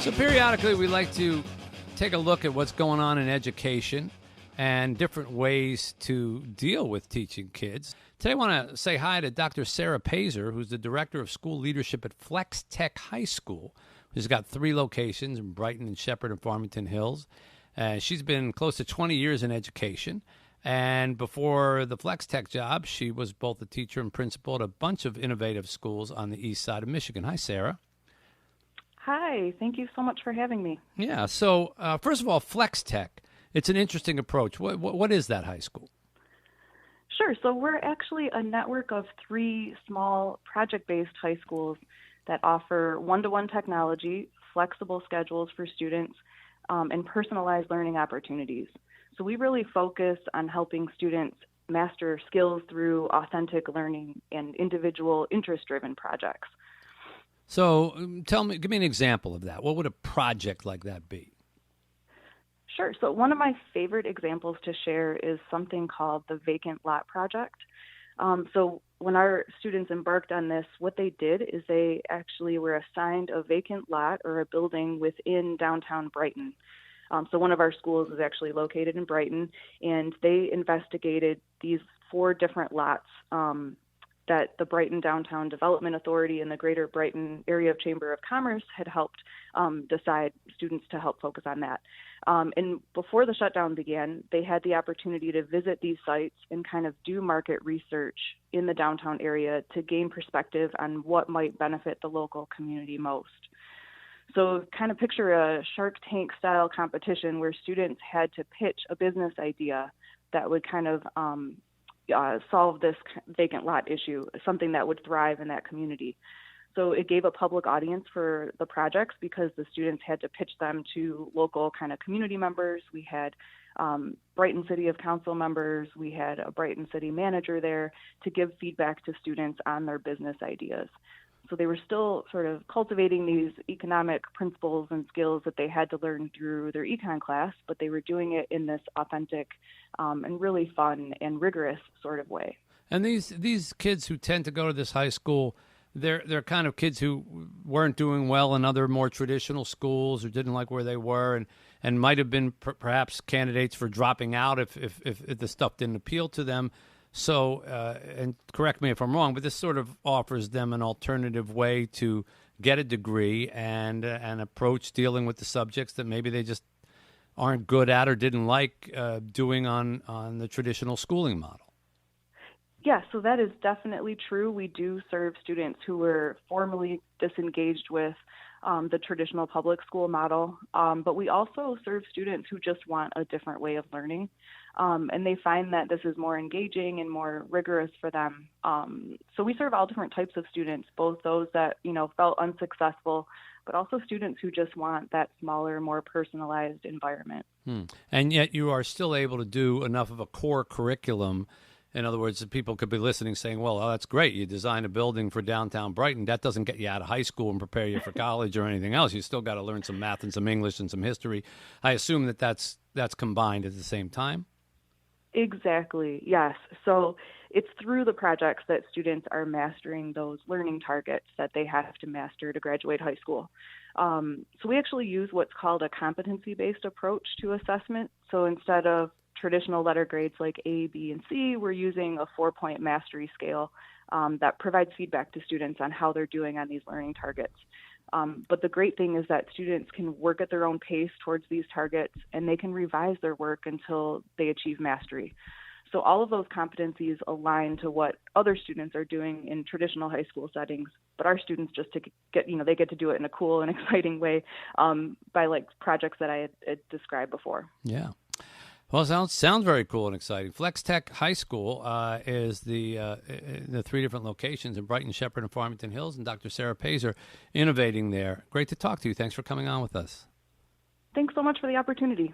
So periodically we like to take a look at what's going on in education and different ways to deal with teaching kids. Today I want to say hi to Dr. Sarah Pazer, who's the Director of School Leadership at Flex Tech High School, who's got 3 locations in Brighton and Shepherd and Farmington Hills. She's been close to 20 years in education. And before the Flex Tech job, she was both a teacher and principal at a bunch of innovative schools on the east side of Michigan. Hi, Sarah. Hi, thank you so much for having me. Yeah, so first of all, Flex Tech, it's an interesting approach. What is that high school? Sure, so we're actually a network of 3 small project-based high schools that offer one-to-one technology, flexible schedules for students, and personalized learning opportunities. So we really focus on helping students master skills through authentic learning and individual interest-driven projects. So give me an example of that. What would a project like that be? Sure. So one of my favorite examples to share is something called the Vacant Lot Project. So when our students embarked on this, what they did is they actually were assigned a vacant lot or a building within downtown Brighton. So one of our schools is actually located in Brighton, and they investigated these 4 different lots that the Brighton Downtown Development Authority and the Greater Brighton Area of Chamber of Commerce had helped decide students to help focus on that. And before the shutdown began, they had the opportunity to visit these sites and kind of do market research in the downtown area to gain perspective on what might benefit the local community most. So kind of picture a Shark Tank style competition where students had to pitch a business idea that would kind of solve this vacant lot issue, something that would thrive in that community. So it gave a public audience for the projects because the students had to pitch them to local kind of community members. We had Brighton City of Council members. We had a Brighton City manager there to give feedback to students on their business ideas. So they were still sort of cultivating these economic principles and skills that they had to learn through their econ class, but they were doing it in this authentic and really fun and rigorous sort of way. And these kids who tend to go to this high school, they're kind of kids who weren't doing well in other more traditional schools or didn't like where they were and might have been perhaps candidates for dropping out if the stuff didn't appeal to them. So, and correct me if I'm wrong, but this sort of offers them an alternative way to get a degree and approach dealing with the subjects that maybe they just aren't good at or didn't like doing on the traditional schooling model. Yeah, so that is definitely true. We do serve students who were formerly disengaged with the traditional public school model, but we also serve students who just want a different way of learning, and they find that this is more engaging and more rigorous for them. So we serve all different types of students, both those that felt unsuccessful, but also students who just want that smaller, more personalized environment. And yet you are still able to do enough of a core curriculum. In other words, people could be listening saying, well, that's great. You design a building for downtown Brighton. That doesn't get you out of high school and prepare you for college or anything else. You still got to learn some math and some English and some history. I assume that's combined at the same time? Exactly, yes. So it's through the projects that students are mastering those learning targets that they have to master to graduate high school. So we actually use what's called a competency-based approach to assessment. So instead of traditional letter grades like A, B, and C, we're using a 4-point mastery scale that provides feedback to students on how they're doing on these learning targets. But the great thing is that students can work at their own pace towards these targets, and they can revise their work until they achieve mastery. So all of those competencies align to what other students are doing in traditional high school settings, but our students just they get to do it in a cool and exciting way by like projects that I had described before. Yeah. Well, sounds very cool and exciting. Flex Tech High School is the 3 different locations in Brighton, Shepherd, and Farmington Hills, and Dr. Sarah Pazer innovating there. Great to talk to you. Thanks for coming on with us. Thanks so much for the opportunity.